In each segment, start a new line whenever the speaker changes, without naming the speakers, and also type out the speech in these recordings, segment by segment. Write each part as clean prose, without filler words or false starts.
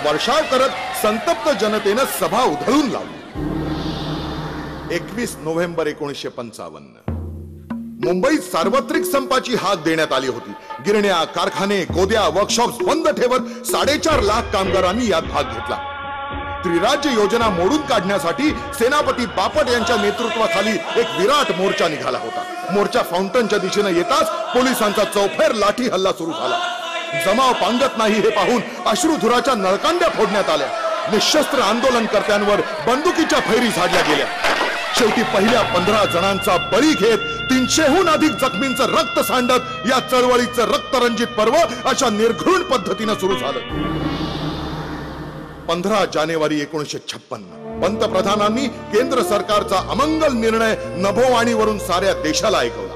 वर्षाव करत संतप्त जनतेनं सभा उधळून लावली. 21 नोव्हेंबर 1955 मुंबईत सार्वत्रिक संपाची हाक देण्यात आली होती. गिरण्या, कारखाने, गोद्या, वर्कशॉप्स बंद ठेवत 4.5 लाख कामगारांनी यात भाग घेतला. त्रिराज्य योजना मोडून काढण्यासाठी सेनापती बापट यांच्या नेतृत्वाखाली एक विराट मोर्चा निघाला होता. मोर्चा फाउंटनच्या दिशेने येताच पोलिसांचा चौफेर लाठी हल्ला सुरू झाला. जमाव पांगत नाही हे पाहून अश्रुधुराच्या नळकांड्या फोडण्यात आल्या. निशस्त्र आंदोलनकर्त्यांवर बंदुकीच्या फैरी झाडल्या गेल्या. शेवटी पहिल्या 15 जणांचा बळी घेत 300हून अधिक जखमींचं रक्त सांडत या चळवळीचं रक्तरंजित पर्व अशा निर्घृण पद्धतीने सुरू झालं. 15 जानेवारी 1956 पंतप्रधानांनी केंद्र सरकारचा अमंगल निर्णय नभोवाणीवरून साऱ्या देशाला ऐकवला.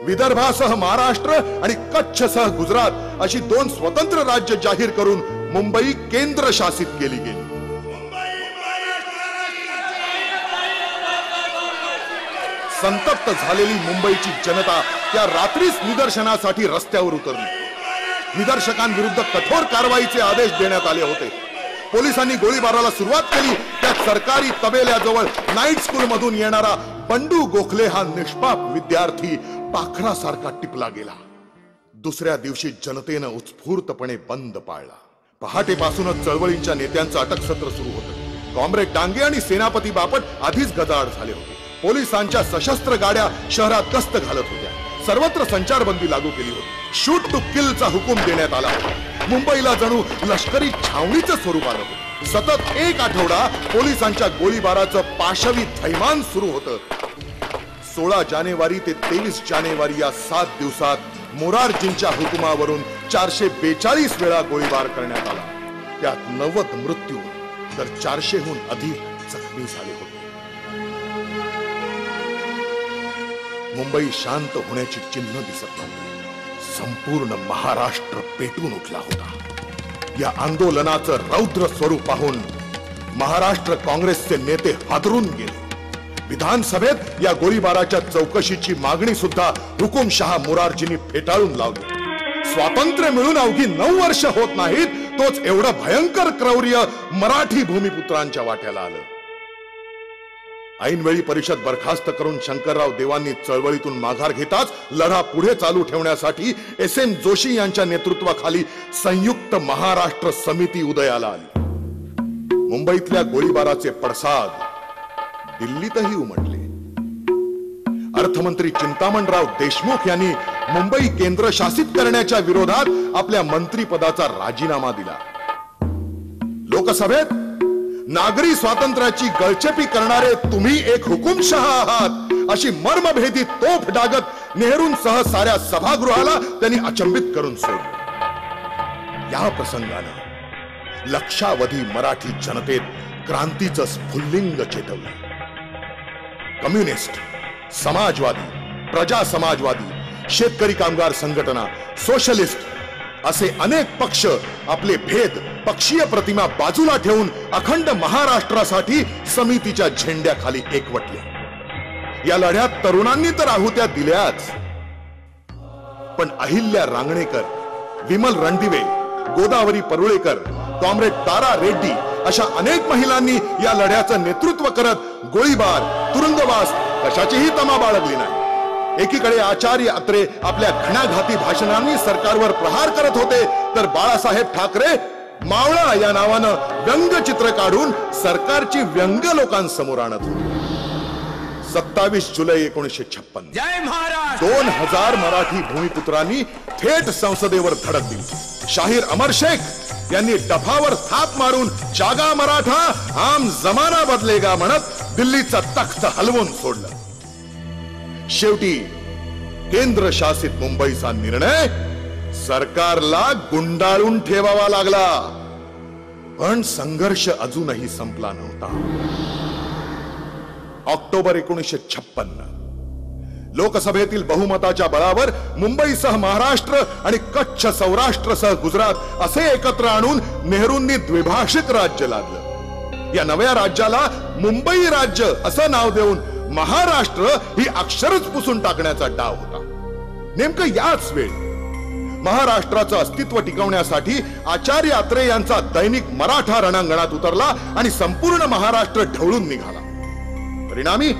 विदर्भासह महाराष्ट्र आणि कच्छसह गुजरात अशी 2 स्वतंत्र राज्य जाहीर करून मुंबई केंद्र शासित केली गेली. संतप्त झालेली मुंबईची जनता त्या रात्रीच निदर्शनासाठी रस्त्यावर उतरली. निदर्शकांविरुद्ध कठोर कारवाईचे आदेश देण्यात आले होते. पोलिसांनी गोळीबाराला सुरुवात केली. त्यात सरकारी तबेल्याजवळ नाईट स्कूल मधून येणारा बंडू गोखले हा निष्पाप विद्यार्थी पाखरासारखा टिपला गेला. दुसऱ्या दिवशी जनतेनं उत्स्फूर्तपणे बंद पाळला. पहाटेपासूनच चळवळींच्या नेत्यांचं अटक सत्र सुरू होतं. कॉम्रेड डांगे आणि सेनापती बापट आधीच गदाड झाले होते. पोलिसांच्या सशस्त्र गाड्या शहरात गस्त घालत होत्या. सर्वत्र संचारबंदी लागू केली होती. शूट टू किलचा हुकूम देण्यात आला होता. मुंबईला जणू लष्करी छावणीचं स्वरूप आलं होतं. सतत 1 आठवडा पोलिसांच्या गोळीबाराचं पाशवी थैमान सुरू होतं. 16 जानेवारी ते 23 जानेवारी या 7 दिवसात मोरारजींच्या हुकुमावरून 442 वेळा गोळीबार करण्यात आला. त्यात 90 मृत्यू तर 400हून अधिक जखमी झाले होते. मुंबई शांत होण्याची चिन्ह दिसत नव्हती. संपूर्ण महाराष्ट्र पेटून उठला होता. या आंदोलनाचं रौद्र स्वरूप पाहून महाराष्ट्र काँग्रेसचे नेते हादरून गेले. विधानसभेत या गोळीबाराच्या चौकशीची मागणी सुद्धा हुकुमशहा मोरारजींनी फेटाळून लावली. स्वातंत्र्य मिळून अवघी 9 वर्ष होत नाहीत तोच एवढं भयंकर क्रौर्य मराठी भूमिपुत्रांच्या वाट्याला आलं. ऐनवेळी परिषद बरखास्त करून शंकरराव देवांनी चळवळीतून माघार घेताच लढा पुढे चालू ठेवण्यासाठी SM जोशी यांच्या नेतृत्वाखाली संयुक्त महाराष्ट्र समिती उदयाला आली. मुंबईतल्या गोळीबाराचे पडसाद दिल्लीतही उमटले. अर्थमंत्री चिंतामणराव देशमुख यांनी मुंबई केंद्र शासित करण्याच्या विरोधात आपल्या मंत्रीपदाचा राजीनामा दिला. लोकसभेत नागरी स्वातंत्र्याची गळचेपी करणारे तुम्ही एक हुकुमशहा आहात अशी मर्मभेदी तोफ डागत नेहरूंसह साऱ्या सभागृहाला त्यांनी अचंबित करून सोडलं. या प्रसंगानं लक्षावधी मराठी जनतेत क्रांतीचं स्फुल्लिंग चेतवलं. कम्युनिस्ट, समाजवादी, प्रजा समाजवादी, शेतकरी कामगार संघटना, सोशलिस्ट असे अनेक पक्ष आपले भेद, पक्षीय प्रतिमा बाजूला ठेवून अखंड महाराष्ट्रासाठी समितीच्या झेंड्याखाली एकवटले. या लढ्यात तरुणांनी तर आहुत्या दिल्याच, पण अहिल्या रांगणेकर, विमल रणदिवे, गोदावरी परुळेकर, कॉम्रेड तारा रेड्डी अशा अनेक महिलांनी या लढ्याचं नेतृत्व करत गोळीबार, तुरुंगवास कशाचीही तमा बाळगली नाही. एकीकडे आचार्य अत्रे आपल्या घणाघाती भाषणांनी सरकारवर प्रहार करत होते, तर बाळासाहेब ठाकरे मावळा या नावानं व्यंगचित्र काढून सरकारची व्यंग लोकांसमोर आणत होते. 27 जुलै 1956
जय महाराष्ट्र
2000 मराठी भूमिपुत्रांनी थेट संसदेवर धडक दिली. शाहीर अमर शेख यांनी डफावर थाप मारून जागा मराठा आम जमाना बदलेगा म्हणत दिल्लीचा तख्त हलवून सोडलं. शेवटी केंद्र शासित मुंबईचा निर्णय सरकारला गुंडाळून ठेवावा लागला. पण संघर्ष अजूनही संपला नव्हता. ऑक्टोबर 1956 लोकसभेतील बहुमताच्या बळावर मुंबईसह महाराष्ट्र आणि कच्छ सौराष्ट्रसह गुजरात असे एकत्र आणून नेहरूंनी द्विभाषिक राज्य लादलं. या नव्या राज्याला मुंबई राज्य असं नाव देऊन महाराष्ट्र ही अक्षरच पुसून टाकण्याचा डाव होता. नेमकं याच वेळी महाराष्ट्राचं अस्तित्व टिकवण्यासाठी आचार्य अत्रे यांचा दैनिक मराठा रणांगणात उतरला आणि संपूर्ण महाराष्ट्र ढवळून निघाला। परिणामी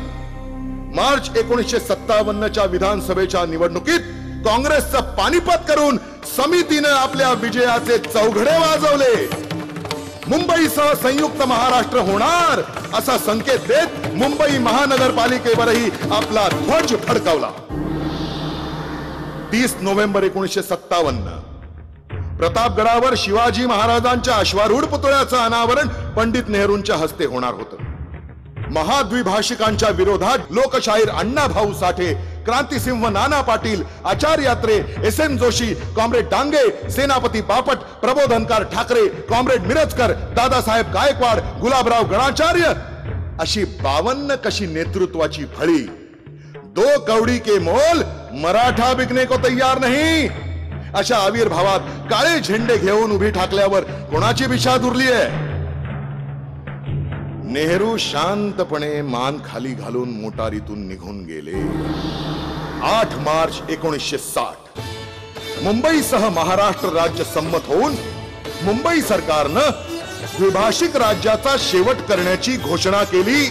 मार्च 1957च्या विधानसभेच्या निवडणुकीत काँग्रेसचं पानिपत करून समितीने आपल्या विजयाचे चौघडे वाजवले। मुंबईसह संयुक्त महाराष्ट्र होणार असा संकेत देत मुंबई महानगरपालिकेवरही आपला ध्वज फडकावला। 30 नोव्हेंबर 1957 प्रतापगडावर शिवाजी महाराजांच्या अश्वारूढ पुतळ्याचं अनावरण पंडित नेहरूंच्या हस्ते होणार होतं। महाद्विभाषिकांच्या विरोधात लोकशाहीर अण्णाभाऊ साठे, क्रांतिसिंह नाना पाटील, आचार्य अत्रे, एस.एन. जोशी, कॉम्रेड डांगे, सेनापती बापट, प्रबोधनकार ठाकरे, कॉम्रेड मिरजकर, दादासाहेब गायकवाड, गुलाबराव गणाचार्य अशी 52 कशी नेतृत्वाची फळी। 2 कौड़ी के मोल मराठा बिकने को तैयार नहीं अशा आविर्भावात काळे झेंडे घेऊन उभी ठाकल्यावर कोणाची विषाद उरली आहे? नेहरू शांतपणे मान खाली घालून मोटारीतून निघून गेले। 8 मार्च 1960 मुंबईसह महाराष्ट्र राज्य संमत होऊन मुंबई सरकारनं द्विभाषिक राज्याचा शेवट करण्याची घोषणा केली।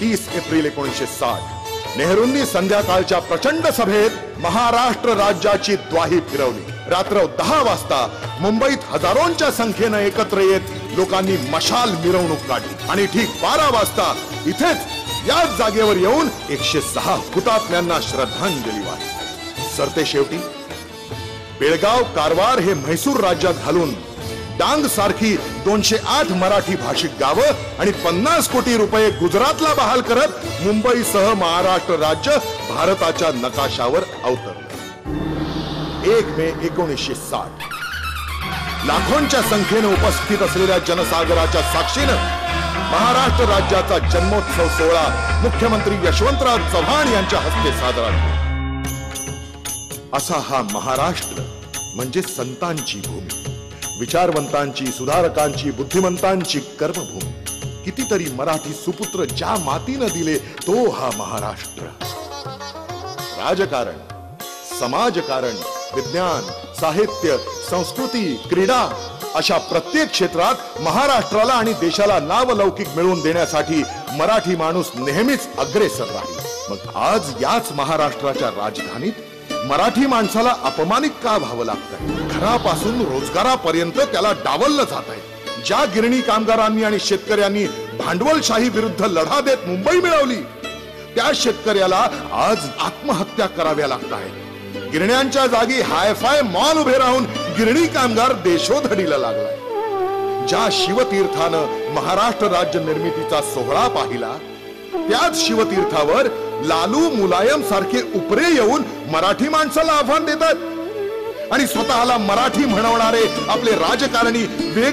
30 एप्रिल 1960 नेहरूंनी संध्याकाळच्या प्रचंड सभेत महाराष्ट्र राज्याची द्वाही फिरवली। रात्र 10 वाजता मुंबईत हजारोंच्या संख्येने एकत्र येत लोकांनी मशाल मिरवणूक काढली आणि ठीक 12 वाजता इथेच याच जागेवर येऊन 106 हुतात्म्यांना श्रद्धांजली वाहिली। सरते शेवटी बेळगाव, कारवार हे म्हैसूर राज्यात घालून डांग सारखी 208 मराठी भाषिक गावं आणि 50 कोटी रुपये गुजरातला बहाल करत मुंबईसह महाराष्ट्र राज्य भारताच्या नकाशावर अवतरलं। 1 मे 1960 लाखोंच्या संख्येने उपस्थित असलेल्या जनसागराच्या साक्षीनं महाराष्ट्र राज्याचा जन्मोत्सव सोहळा मुख्यमंत्री यशवंतराव चव्हाण यांच्या हस्ते साजरा झाला। असा हा महाराष्ट्र म्हणजे संतांची भूमी, विचारवंतांची, सुधारकांची, बुद्धिमंतांची कर्मभूमी। कितीतरी मराठी सुपुत्र ज्या मातीनं दिले तो हा महाराष्ट्र। राजकारण, समाजकारण, विज्ञान, साहित्य, संस्कृती, क्रीडा अशा प्रत्येक क्षेत्रात महाराष्ट्राला आणि देशाला नावलौकिक मिळवून देण्यासाठी मराठी माणूस नेहमीच अग्रेसर राहील। मग आज याच महाराष्ट्राच्या राजधानीत मराठी माणसाला अपमानित का व्हावं लागतंय? घरापासून रोजगारापर्यंत त्याला डावललं जात आहे। ज्या गिरणी कामगारांनी आणि शेतकऱ्यांनी भांडवलशाही विरुद्ध लढा देत मुंबई मिळवली त्या शेतकऱ्याला आज आत्महत्या कराव्या लागत आहे। गिरण्यांच्या जागी हायफाय मॉल उभे राहून गिरणी कामगार देशोधडीला लागलाय। ज्या शिवतीर्थानं महाराष्ट्र राज्य निर्मितीचा सोहळा पाहिला त्याच शिवतीर्थावर लालू, मुलायम सारखे उपरे येऊन मराठी माणसाला आव्हान देतात आणि स्वतःला मराठी म्हणवणारे आपले राजकारणी वेग